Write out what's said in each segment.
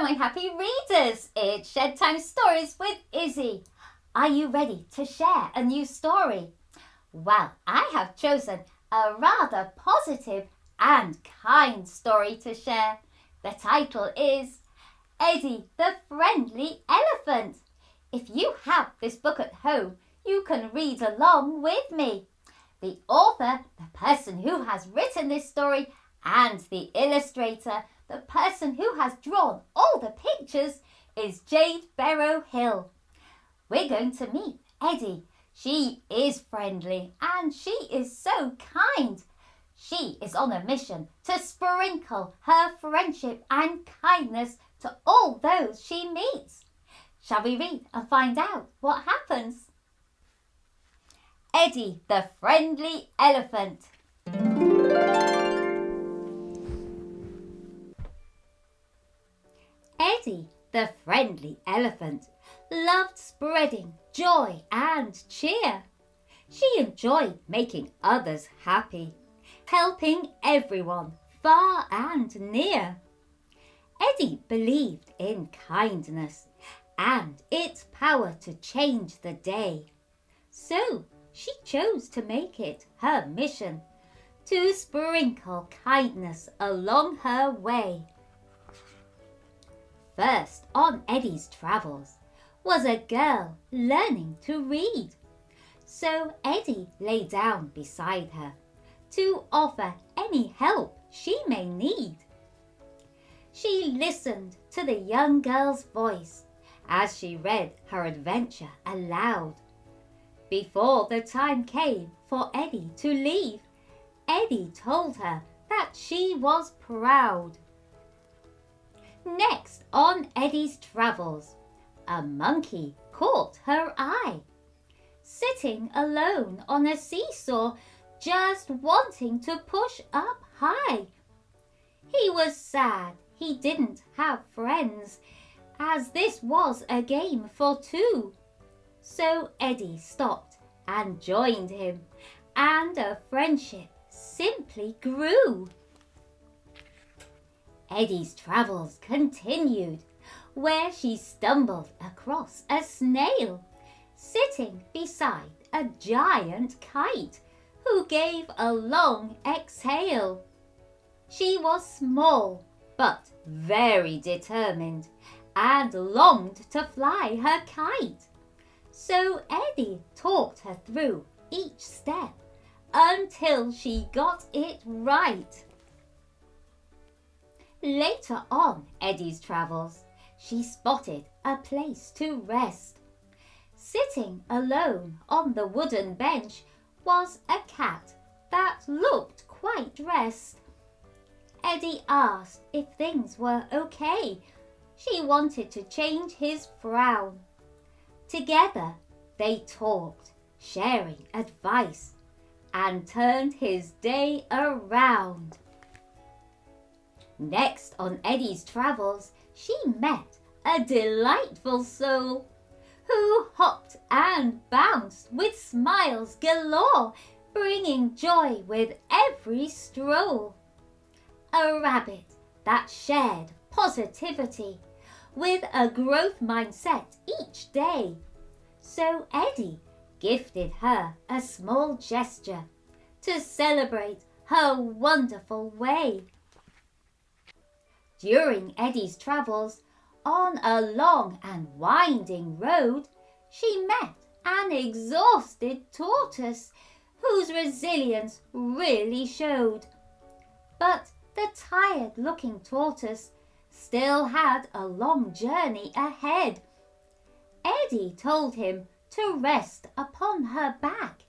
my happy readers! It's Shed Time Stories with Issy. Are you ready to share a new story? Well, I have chosen a rather positive and kind story to share. The title is Edie the Friendly Elephant. If you have this book at home, you can read along with me. The author, the person who has written this story, and the illustrator, the person who has drawn all the pictures, is Berrow-Hill. We're going to meet Edie. She is friendly and she is so kind. She is on a mission to sprinkle her friendship and kindness to all those she meets. Shall we read and find out what happens? Edie the Friendly Elephant. Edie the Friendly Elephant loved spreading joy and cheer. She enjoyed making others happy, helping everyone far and near. Edie believed in kindness and its power to change the day. So she chose to make it her mission to sprinkle kindness along her way. First on Edie's travels was a girl learning to read. So Edie lay down beside her to offer any help she may need. She listened to the young girl's voice as she read her adventure aloud. Before the time came for Edie to leave, Edie told her that she was proud. Next on Edie's travels, a monkey caught her eye, sitting alone on a seesaw, just wanting to push up high. He was sad he didn't have friends, as this was a game for two. So Edie stopped and joined him, and a friendship simply grew. Edie's travels continued, where she stumbled across a snail, sitting beside a giant kite, who gave a long exhale. She was small, but very determined, and longed to fly her kite. So Edie talked her through each step until she got it right. Later on Edie's travels, she spotted a place to rest. Sitting alone on the wooden bench was a cat that looked quite dressed. Edie asked if things were okay. She wanted to change his frown. Together they talked, sharing advice, and turned his day around. Next on Edie's travels, she met a delightful soul who hopped and bounced with smiles galore, bringing joy with every stroll. A rabbit that shared positivity with a growth mindset each day. So Edie gifted her a small gesture to celebrate her wonderful way. During Edie's travels, on a long and winding road, she met an exhausted tortoise whose resilience really showed. But the tired-looking tortoise still had a long journey ahead. Edie told him to rest upon her back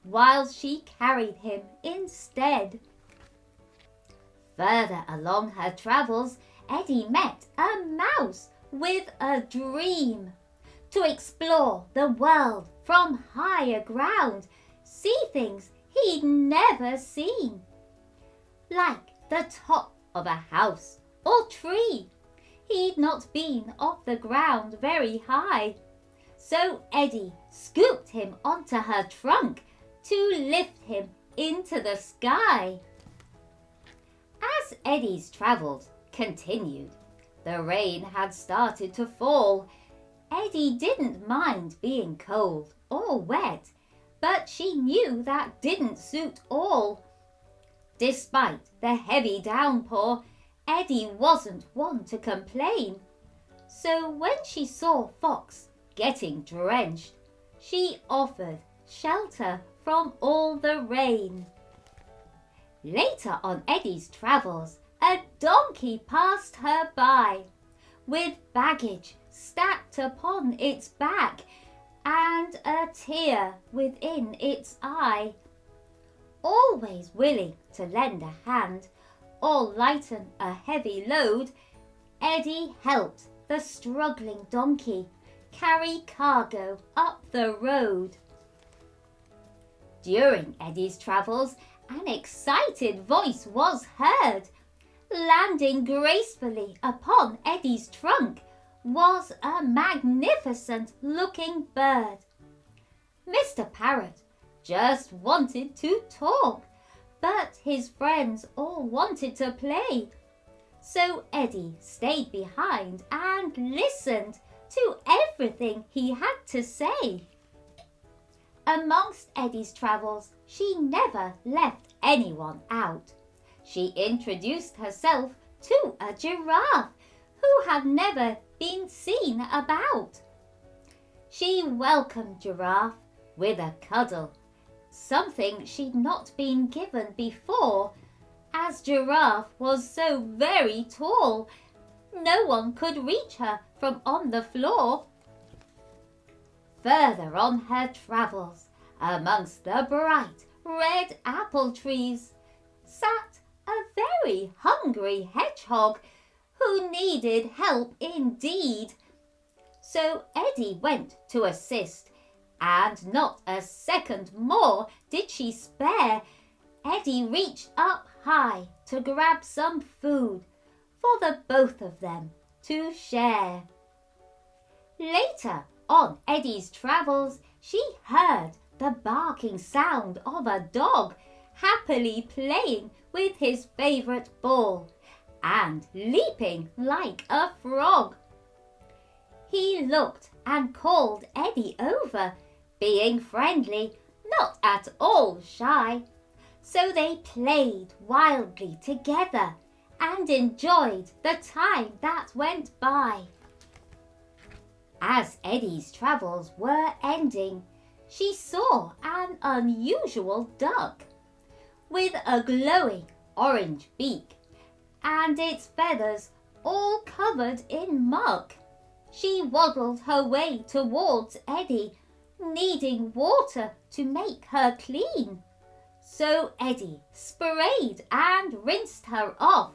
while she carried him instead. Further along her travels, Edie met a mouse with a dream to explore the world from higher ground, see things he'd never seen, like the top of a house or tree. He'd not been off the ground very high, so Edie scooped him onto her trunk to lift him into the sky. As Edie's travels continued, The rain had started to fall. Edie didn't mind being cold or wet, but she knew that didn't suit all. Despite the heavy downpour, Edie wasn't one to complain. So when she saw Fox getting drenched, she offered shelter from all the rain. Later on Edie's travels, a donkey passed her by, with baggage stacked upon its back and a tear within its eye. Always willing to lend a hand or lighten a heavy load, Edie helped the struggling donkey carry cargo up the road. During Edie's travels, an excited voice was heard. Landing gracefully upon Edie's trunk was a magnificent-looking bird. Mr. Parrot just wanted to talk, but his friends all wanted to play. So Edie stayed behind and listened to everything he had to say. Amongst Edie's travels, she never left anyone out. She introduced herself to a giraffe who had never been seen about. She welcomed Giraffe with a cuddle, something she'd not been given before, as Giraffe was so very tall, no one could reach her from on the floor. Further on her travels, amongst the bright red apple trees, sat a very hungry hedgehog who needed help indeed. So Edie went to assist, and not a second more did she spare. Edie reached up high to grab some food for the both of them to share. Later on Edie's travels, she heard the barking sound of a dog happily playing with his favourite ball and leaping like a frog. He looked and called Edie over, being friendly, not at all shy. So they played wildly together and enjoyed the time that went by. As Edie's travels were ending, she saw an unusual duck with a glowing orange beak and its feathers all covered in muck. She waddled her way towards Edie, needing water to make her clean. So Edie sprayed and rinsed her off,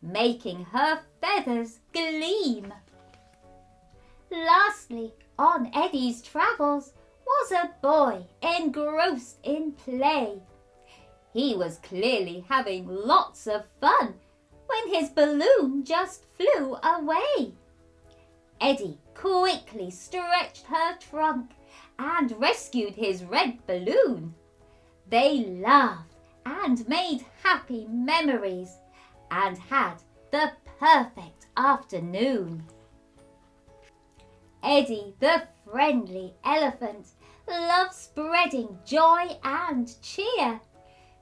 making her feathers gleam. Lastly, on Edie's travels was a boy engrossed in play. He was clearly having lots of fun when his balloon just flew away. Edie quickly stretched her trunk and rescued his red balloon. They laughed and made happy memories and had the perfect afternoon. Edie, the friendly elephant, loves spreading joy and cheer.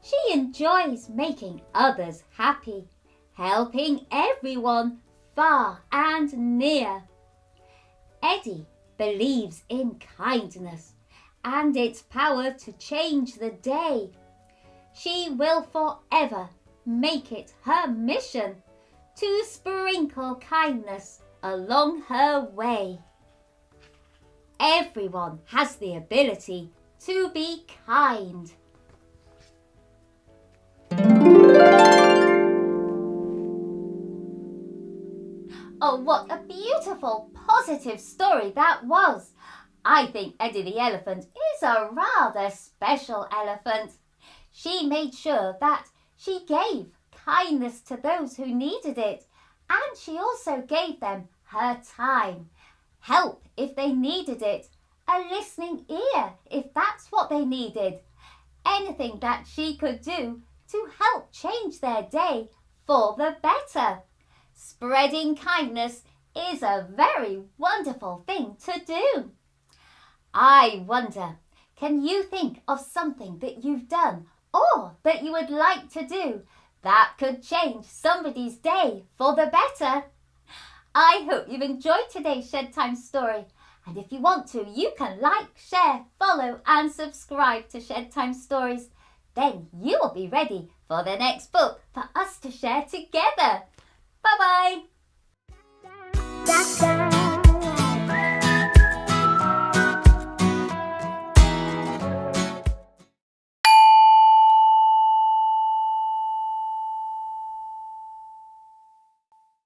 She enjoys making others happy, helping everyone far and near. Edie believes in kindness and its power to change the day. She will forever make it her mission to sprinkle kindness along her way. Everyone has the ability to be kind. Oh, what a beautiful, positive story that was. I think Edie the elephant is a rather special elephant. She made sure that she gave kindness to those who needed it, and she also gave them her time, help if they needed it, a listening ear if that's what they needed, anything that she could do to help change their day for the better. Spreading kindness is a very wonderful thing to do. I wonder, can you think of something that you've done or that you would like to do that could change somebody's day for the better? I hope you've enjoyed today's Shed Time story. And if you want to, you can like, share, follow and subscribe to Shed Time Stories. Then you will be ready for the next book for us to share together. Bye-bye.